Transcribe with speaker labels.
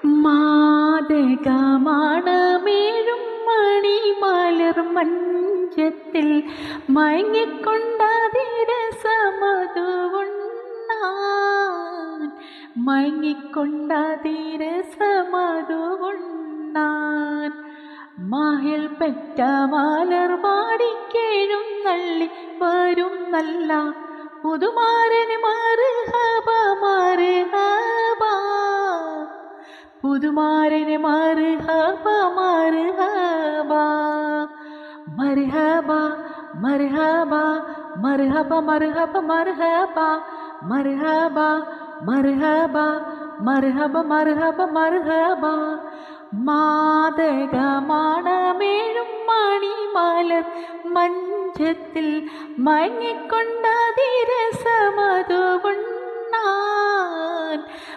Speaker 1: മാതകമാണമേഴും മണിമലർ മഞ്ചത്തിൽ മയങ്ങിക്കൊണ്ടതിരസമതുകൊണ്ടാൻ മാഹിൽ പെറ്റ മലർ പാടിക്കേഴും നള്ളി വരും നല്ല പുതുമാരന് മർഹബ മർഹബ, പുതുമാരന് മർഹബ മർഹബ, മർഹബ മർഹബ മർഹബ മർഹബ മർഹബ മർഹബ മർഹബ മർഹബ മർഹബ മർഹബ. മാതകമാണമേഴും മണിമലർ മഞ്ചത്തിൽ മയങ്ങിക്കൊണ്ടതിരസമതുകൊണ്ടാൻ